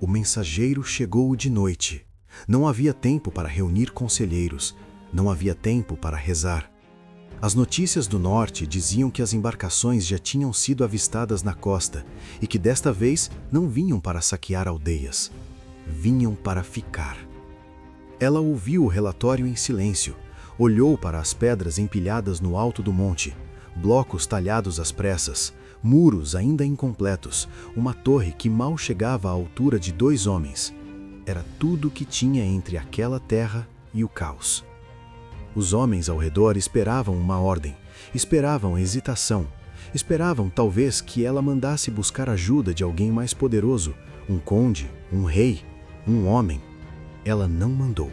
O mensageiro chegou de noite. Não havia tempo para reunir conselheiros, não havia tempo para rezar. As notícias do norte diziam que as embarcações já tinham sido avistadas na costa e que desta vez não vinham para saquear aldeias, vinham para ficar. Ela ouviu o relatório em silêncio, olhou para as pedras empilhadas no alto do monte, blocos talhados às pressas, muros ainda incompletos, uma torre que mal chegava à altura de 2 homens. Era tudo o que tinha entre aquela terra e o caos. Os homens ao redor esperavam uma ordem, esperavam hesitação, esperavam talvez que ela mandasse buscar ajuda de alguém mais poderoso, um conde, um rei, um homem. Ela não mandou.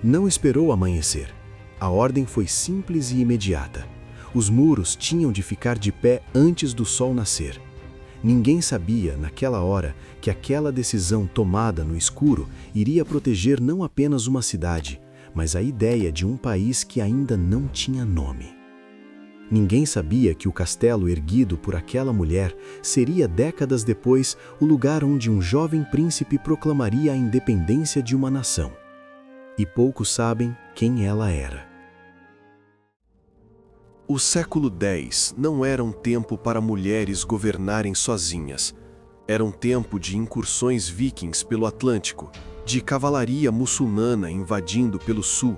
Não esperou amanhecer. A ordem foi simples e imediata. Os muros tinham de ficar de pé antes do sol nascer. Ninguém sabia, naquela hora, que aquela decisão tomada no escuro iria proteger não apenas uma cidade, mas a ideia de um país que ainda não tinha nome. Ninguém sabia que o castelo erguido por aquela mulher seria décadas depois o lugar onde um jovem príncipe proclamaria a independência de uma nação. E poucos sabem quem ela era. O século X não era um tempo para mulheres governarem sozinhas. Era um tempo de incursões vikings pelo Atlântico, de cavalaria muçulmana invadindo pelo sul,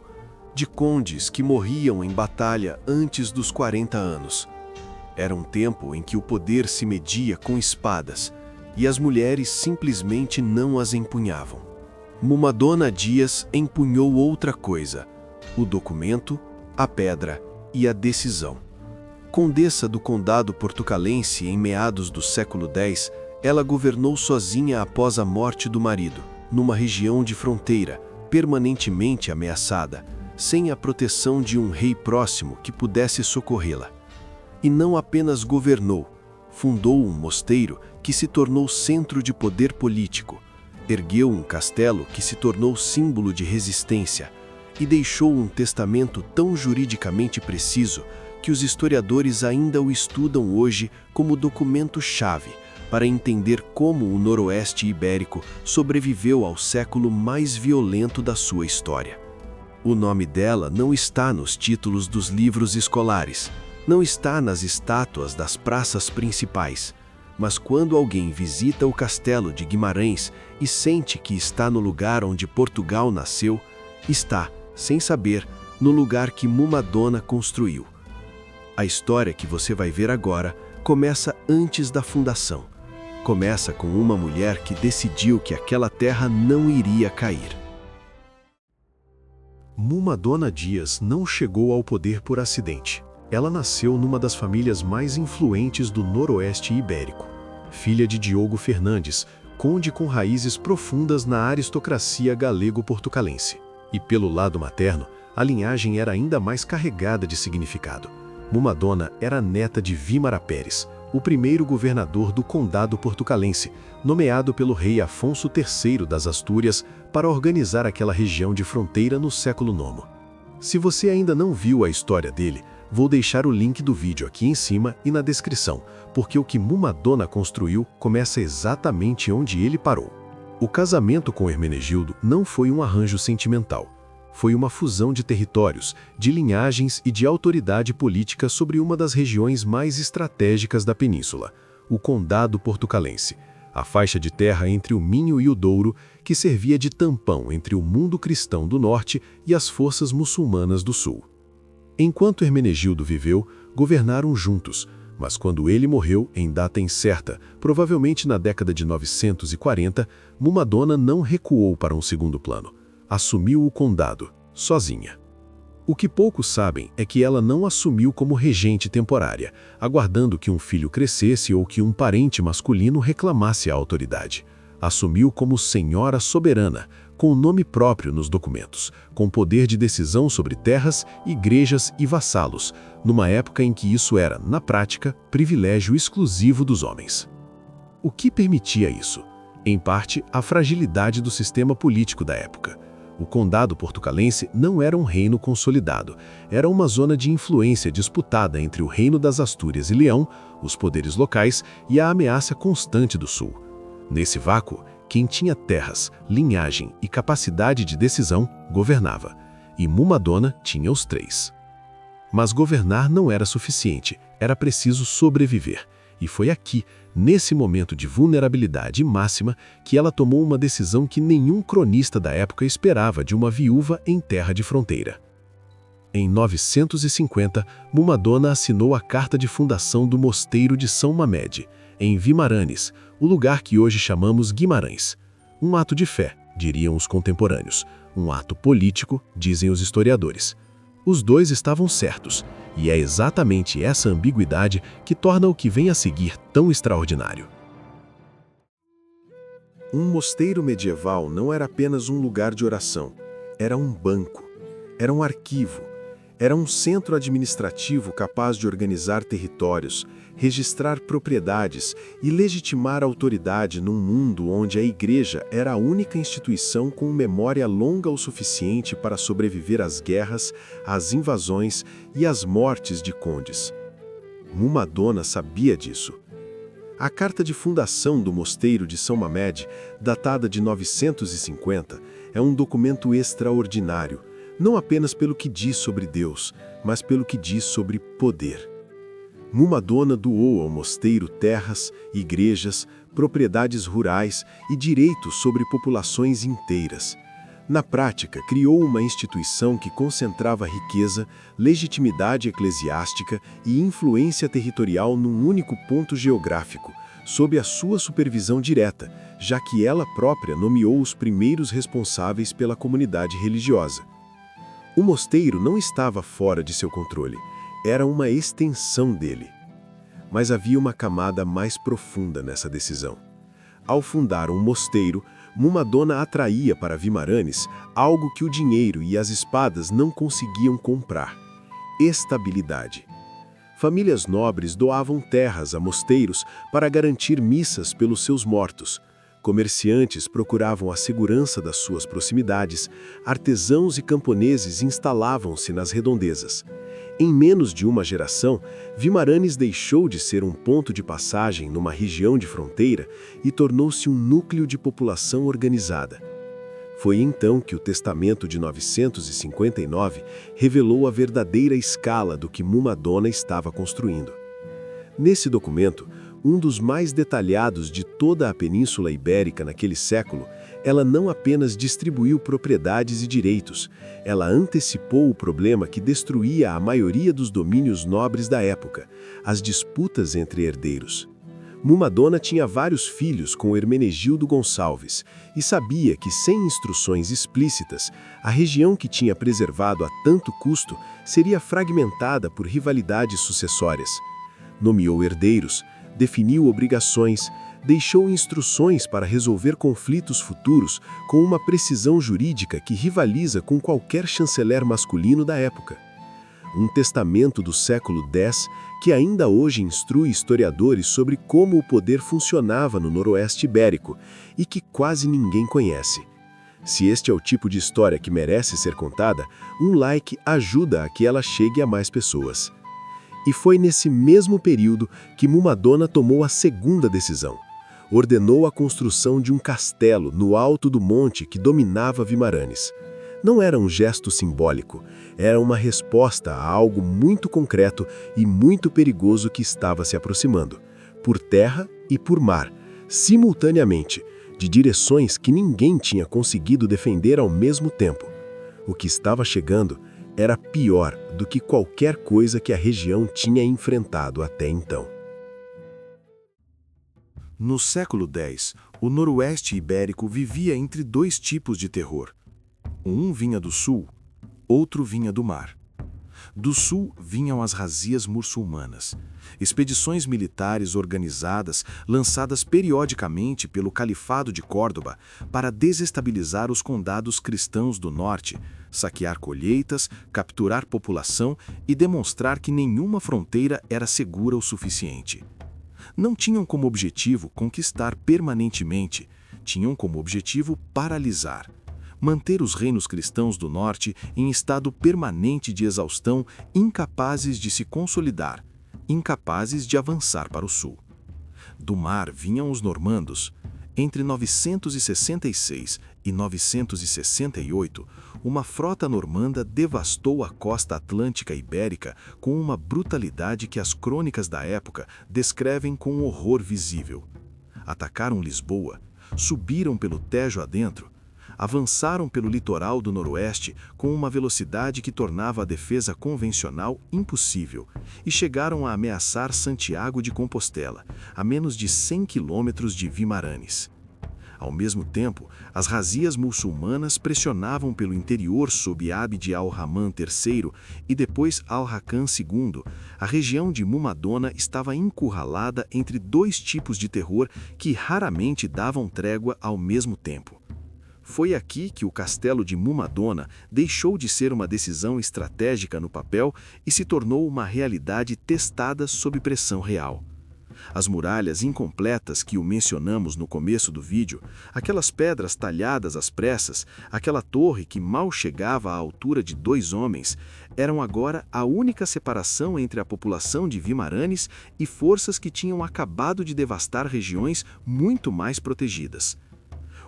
de condes que morriam em batalha antes dos 40 anos. Era um tempo em que o poder se media com espadas, e as mulheres simplesmente não as empunhavam. Mumadona Dias empunhou outra coisa: o documento, a pedra e a decisão. Condessa do condado portucalense em meados do século X, ela governou sozinha após a morte do marido, numa região de fronteira, permanentemente ameaçada, sem a proteção de um rei próximo que pudesse socorrê-la. E não apenas governou, fundou um mosteiro que se tornou centro de poder político, ergueu um castelo que se tornou símbolo de resistência e deixou um testamento tão juridicamente preciso que os historiadores ainda o estudam hoje como documento-chave para entender como o Noroeste Ibérico sobreviveu ao século mais violento da sua história. O nome dela não está nos títulos dos livros escolares, não está nas estátuas das praças principais, mas quando alguém visita o castelo de Guimarães e sente que está no lugar onde Portugal nasceu, está, sem saber, no lugar que Mumadona construiu. A história que você vai ver agora começa antes da fundação. Começa com uma mulher que decidiu que aquela terra não iria cair. Mumadona Dias não chegou ao poder por acidente. Ela nasceu numa das famílias mais influentes do Noroeste Ibérico. Filha de Diogo Fernandes, conde com raízes profundas na aristocracia galego-portucalense. E pelo lado materno, a linhagem era ainda mais carregada de significado. Mumadona era neta de Vímara Pérez, o primeiro governador do condado portucalense, nomeado pelo rei Afonso III das Astúrias para organizar aquela região de fronteira no século IX. Se você ainda não viu a história dele, vou deixar o link do vídeo aqui em cima e na descrição, porque o que Mumadona construiu começa exatamente onde ele parou. O casamento com Hermenegildo não foi um arranjo sentimental. Foi uma fusão de territórios, de linhagens e de autoridade política sobre uma das regiões mais estratégicas da península, o Condado Portucalense, a faixa de terra entre o Minho e o Douro, que servia de tampão entre o mundo cristão do norte e as forças muçulmanas do sul. Enquanto Hermenegildo viveu, governaram juntos, mas quando ele morreu, em data incerta, provavelmente na década de 940, Mumadona não recuou para um segundo plano. Assumiu o condado, sozinha. O que poucos sabem é que ela não assumiu como regente temporária, aguardando que um filho crescesse ou que um parente masculino reclamasse a autoridade. Assumiu como senhora soberana, com nome próprio nos documentos, com poder de decisão sobre terras, igrejas e vassalos, numa época em que isso era, na prática, privilégio exclusivo dos homens. O que permitia isso? Em parte, a fragilidade do sistema político da época. O condado portucalense não era um reino consolidado, era uma zona de influência disputada entre o reino das Astúrias e Leão, os poderes locais e a ameaça constante do sul. Nesse vácuo, Quem tinha terras, linhagem e capacidade de decisão, governava, e Mumadona tinha os três. Mas governar não era suficiente, era preciso sobreviver. E foi aqui, nesse momento de vulnerabilidade máxima, que ela tomou uma decisão que nenhum cronista da época esperava de uma viúva em terra de fronteira. Em 950, Mumadona assinou a carta de fundação do mosteiro de São Mamed, em Vimaranes, o lugar que hoje chamamos Guimarães. Um ato de fé, diriam os contemporâneos. Um ato político, dizem os historiadores. Os dois estavam certos, e é exatamente essa ambiguidade que torna o que vem a seguir tão extraordinário. Um mosteiro medieval não era apenas um lugar de oração, era um banco, era um arquivo, era um centro administrativo capaz de organizar territórios, registrar propriedades e legitimar a autoridade num mundo onde a Igreja era a única instituição com memória longa o suficiente para sobreviver às guerras, às invasões e às mortes de condes. Mumadona sabia disso. A carta de fundação do mosteiro de São Mamed, datada de 950, é um documento extraordinário, não apenas pelo que diz sobre Deus, mas pelo que diz sobre poder. Mumadona doou ao mosteiro terras, igrejas, propriedades rurais e direitos sobre populações inteiras. Na prática, criou uma instituição que concentrava riqueza, legitimidade eclesiástica e influência territorial num único ponto geográfico, sob a sua supervisão direta, já que ela própria nomeou os primeiros responsáveis pela comunidade religiosa. O mosteiro não estava fora de seu controle, era uma extensão dele. Mas havia uma camada mais profunda nessa decisão. Ao fundar um mosteiro, Mumadona atraía para Vimaranes algo que o dinheiro e as espadas não conseguiam comprar: estabilidade. Famílias nobres doavam terras a mosteiros para garantir missas pelos seus mortos. Comerciantes procuravam a segurança das suas proximidades, artesãos e camponeses instalavam-se nas redondezas. Em menos de uma geração, Vimaranes deixou de ser um ponto de passagem numa região de fronteira e tornou-se um núcleo de população organizada. Foi então que o testamento de 959 revelou a verdadeira escala do que Mumadona estava construindo. Nesse documento, um dos mais detalhados de toda a Península Ibérica naquele século, ela não apenas distribuiu propriedades e direitos, ela antecipou o problema que destruía a maioria dos domínios nobres da época: as disputas entre herdeiros. Mumadona tinha vários filhos com Hermenegildo Gonçalves e sabia que, sem instruções explícitas, a região que tinha preservado a tanto custo seria fragmentada por rivalidades sucessórias. Nomeou herdeiros, definiu obrigações, deixou instruções para resolver conflitos futuros com uma precisão jurídica que rivaliza com qualquer chanceler masculino da época. Um testamento do século X que ainda hoje instrui historiadores sobre como o poder funcionava no Noroeste Ibérico e que quase ninguém conhece. Se este é o tipo de história que merece ser contada, um like ajuda a que ela chegue a mais pessoas. E foi nesse mesmo período que Mumadona tomou a segunda decisão. Ordenou a construção de um castelo no alto do monte que dominava Vimaranes. Não era um gesto simbólico, era uma resposta a algo muito concreto e muito perigoso que estava se aproximando, por terra e por mar, simultaneamente, de direções que ninguém tinha conseguido defender ao mesmo tempo. O que estava chegando era pior do que qualquer coisa que a região tinha enfrentado até então. No século X, o Noroeste Ibérico vivia entre dois tipos de terror. Um vinha do sul, outro vinha do mar. Do sul vinham as razias muçulmanas, expedições militares organizadas lançadas periodicamente pelo Califado de Córdoba para desestabilizar os condados cristãos do norte, saquear colheitas, capturar população e demonstrar que nenhuma fronteira era segura o suficiente. Não tinham como objetivo conquistar permanentemente, tinham como objetivo paralisar. Manter os reinos cristãos do norte em estado permanente de exaustão, incapazes de se consolidar, incapazes de avançar para o sul. Do mar vinham os normandos. Entre 966 e 968, uma frota normanda devastou a costa atlântica ibérica com uma brutalidade que as crônicas da época descrevem com horror visível. Atacaram Lisboa, subiram pelo Tejo adentro, avançaram pelo litoral do noroeste com uma velocidade que tornava a defesa convencional impossível e chegaram a ameaçar Santiago de Compostela, a menos de 100 quilômetros de Vimaranes. Ao mesmo tempo, as razias muçulmanas pressionavam pelo interior sob Abd al-Rahman III e depois al-Hakam II. A região de Mumadona estava encurralada entre dois tipos de terror que raramente davam trégua ao mesmo tempo. Foi aqui que o castelo de Mumadona deixou de ser uma decisão estratégica no papel e se tornou uma realidade testada sob pressão real. As muralhas incompletas que o mencionamos no começo do vídeo, aquelas pedras talhadas às pressas, aquela torre que mal chegava à altura de 2 homens, eram agora a única separação entre a população de Vimaranes e forças que tinham acabado de devastar regiões muito mais protegidas.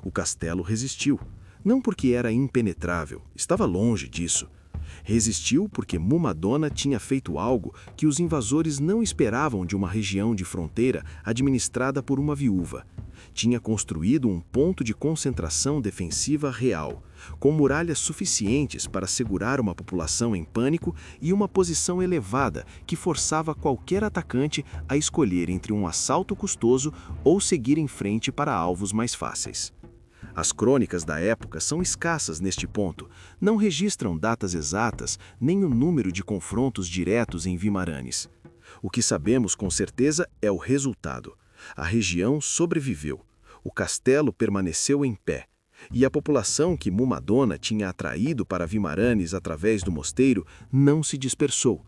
O castelo resistiu, não porque era impenetrável, estava longe disso. Resistiu porque Mumadona tinha feito algo que os invasores não esperavam de uma região de fronteira administrada por uma viúva. Tinha construído um ponto de concentração defensiva real, com muralhas suficientes para segurar uma população em pânico e uma posição elevada que forçava qualquer atacante a escolher entre um assalto custoso ou seguir em frente para alvos mais fáceis. As crônicas da época são escassas neste ponto, não registram datas exatas nem o número de confrontos diretos em Vimaranes. O que sabemos com certeza é o resultado. A região sobreviveu, o castelo permaneceu em pé, e a população que Mumadona tinha atraído para Vimaranes através do mosteiro não se dispersou.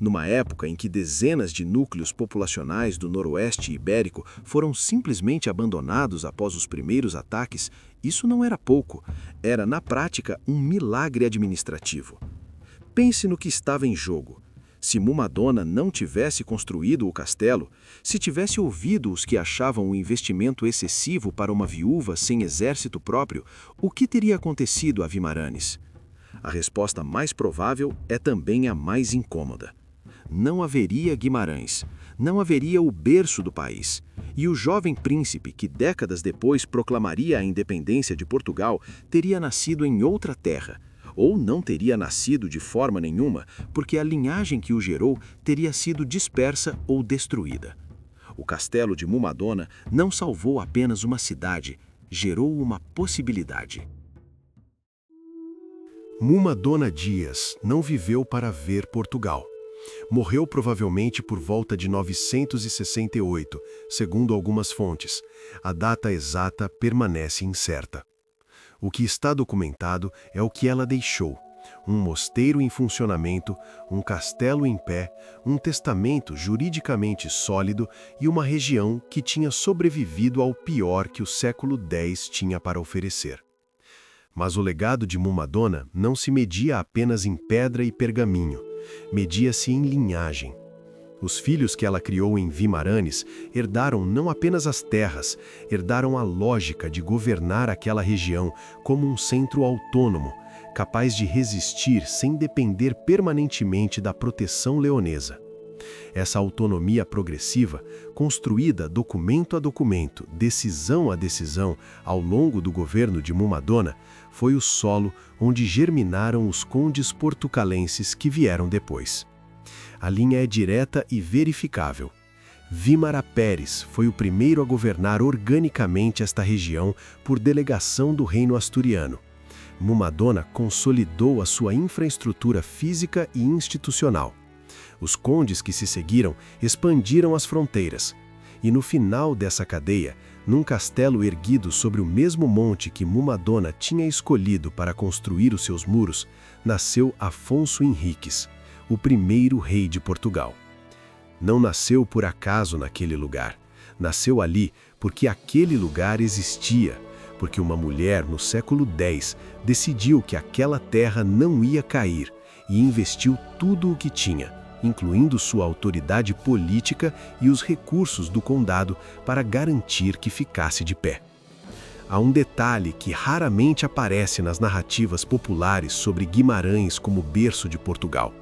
Numa época em que dezenas de núcleos populacionais do noroeste ibérico foram simplesmente abandonados após os primeiros ataques, isso não era pouco, era na prática um milagre administrativo. Pense no que estava em jogo. Se Mumadona não tivesse construído o castelo, se tivesse ouvido os que achavam o investimento excessivo para uma viúva sem exército próprio, o que teria acontecido a Vimaranes? A resposta mais provável é também a mais incômoda. Não haveria Guimarães, não haveria o berço do país. E o jovem príncipe, que décadas depois proclamaria a independência de Portugal, teria nascido em outra terra, ou não teria nascido de forma nenhuma, porque a linhagem que o gerou teria sido dispersa ou destruída. O castelo de Mumadona não salvou apenas uma cidade, gerou uma possibilidade. Mumadona Dias não viveu para ver Portugal. Morreu provavelmente por volta de 968, segundo algumas fontes. A data exata permanece incerta. O que está documentado é o que ela deixou: um mosteiro em funcionamento, um castelo em pé, um testamento juridicamente sólido e uma região que tinha sobrevivido ao pior que o século X tinha para oferecer. Mas o legado de Mumadona não se media apenas em pedra e pergaminho, media-se em linhagem. Os filhos que ela criou em Vimaranes herdaram não apenas as terras, herdaram a lógica de governar aquela região como um centro autônomo, capaz de resistir sem depender permanentemente da proteção leonesa. Essa autonomia progressiva, construída documento a documento, decisão a decisão, ao longo do governo de Mumadona, foi o solo onde germinaram os condes portucalenses que vieram depois. A linha é direta e verificável. Vímara Pérez foi o primeiro a governar organicamente esta região por delegação do reino asturiano. Mumadona consolidou a sua infraestrutura física e institucional. Os condes que se seguiram expandiram as fronteiras. E no final dessa cadeia, num castelo erguido sobre o mesmo monte que Mumadona tinha escolhido para construir os seus muros, nasceu Afonso Henriques, o primeiro rei de Portugal. Não nasceu por acaso naquele lugar. Nasceu ali porque aquele lugar existia, porque uma mulher no século X decidiu que aquela terra não ia cair e investiu tudo o que tinha, incluindo sua autoridade política e os recursos do condado para garantir que ficasse de pé. há um detalhe que raramente aparece nas narrativas populares sobre Guimarães como berço de Portugal.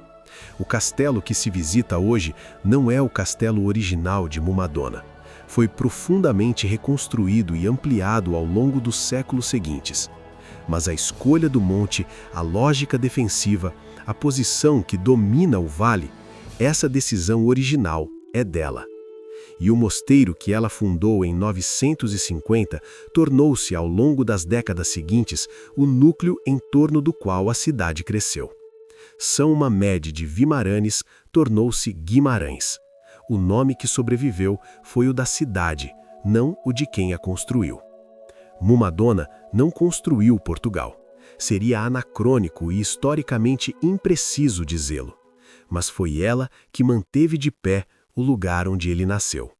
O castelo que se visita hoje não é o castelo original de Mumadona. Foi profundamente reconstruído e ampliado ao longo dos séculos seguintes. Mas a escolha do monte, a lógica defensiva, a posição que domina o vale, essa decisão original é dela. E o mosteiro que ela fundou em 950 tornou-se, ao longo das décadas seguintes, o núcleo em torno do qual a cidade cresceu. São Mamed de Vimaranes tornou-se Guimarães. O nome que sobreviveu foi o da cidade, não o de quem a construiu. Mumadona não construiu Portugal. Seria anacrônico e historicamente impreciso dizê-lo. Mas foi ela que manteve de pé o lugar onde ele nasceu.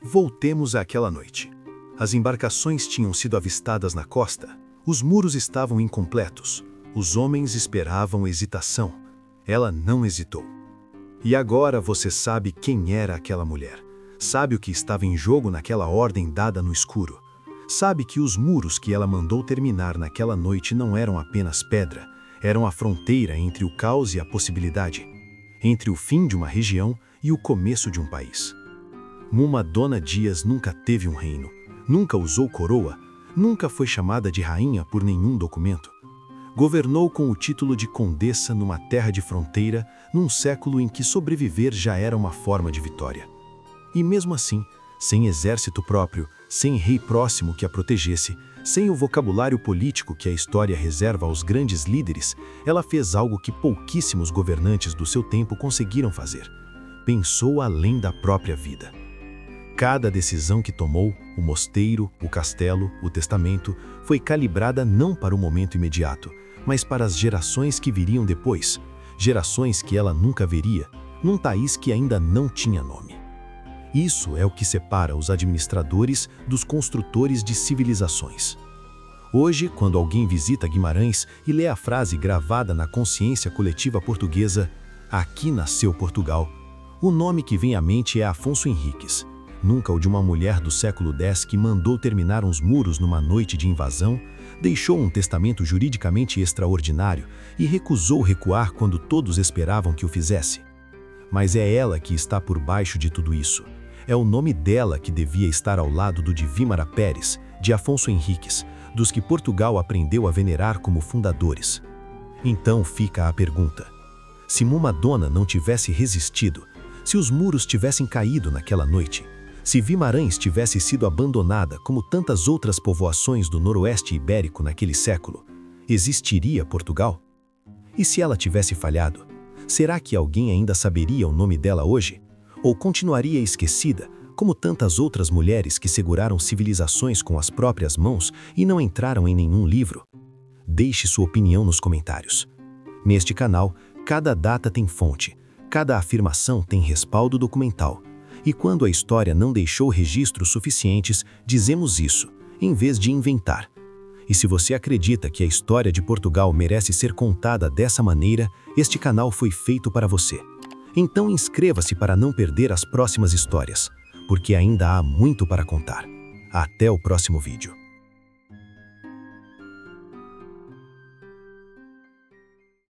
Voltemos àquela noite. As embarcações tinham sido avistadas na costa. Os muros estavam incompletos. Os homens esperavam hesitação. Ela não hesitou. E agora você sabe quem era aquela mulher. Sabe o que estava em jogo naquela ordem dada no escuro. Sabe que os muros que ela mandou terminar naquela noite não eram apenas pedra, eram a fronteira entre o caos e a possibilidade, entre o fim de uma região e o começo de um país. Mumadona Dias nunca teve um reino, nunca usou coroa, nunca foi chamada de rainha por nenhum documento. Governou com o título de condessa numa terra de fronteira, num século em que sobreviver já era uma forma de vitória. E mesmo assim, sem exército próprio, sem rei próximo que a protegesse, sem o vocabulário político que a história reserva aos grandes líderes, ela fez algo que pouquíssimos governantes do seu tempo conseguiram fazer. Pensou além da própria vida. Cada decisão que tomou, o mosteiro, o castelo, o testamento, foi calibrada não para o momento imediato, mas para as gerações que viriam depois, gerações que ela nunca veria, num país que ainda não tinha nome. Isso é o que separa os administradores dos construtores de civilizações. Hoje, quando alguém visita Guimarães e lê a frase gravada na consciência coletiva portuguesa, "Aqui nasceu Portugal", o nome que vem à mente é Afonso Henriques, nunca o de uma mulher do século X que mandou terminar uns muros numa noite de invasão, deixou um testamento juridicamente extraordinário e recusou recuar quando todos esperavam que o fizesse. Mas é ela que está por baixo de tudo isso. É o nome dela que devia estar ao lado do de Vímara Pérez, de Afonso Henriques, dos que Portugal aprendeu a venerar como fundadores. Então fica a pergunta: se Mumadona não tivesse resistido, se os muros tivessem caído naquela noite, se Guimarães tivesse sido abandonada como tantas outras povoações do noroeste ibérico naquele século, existiria Portugal? E se ela tivesse falhado, será que alguém ainda saberia o nome dela hoje? Ou continuaria esquecida, como tantas outras mulheres que seguraram civilizações com as próprias mãos e não entraram em nenhum livro? Deixe sua opinião nos comentários. Neste canal, cada data tem fonte, cada afirmação tem respaldo documental. E quando a história não deixou registros suficientes, dizemos isso, em vez de inventar. E se você acredita que a história de Portugal merece ser contada dessa maneira, este canal foi feito para você. Então inscreva-se para não perder as próximas histórias, porque ainda há muito para contar. Até o próximo vídeo.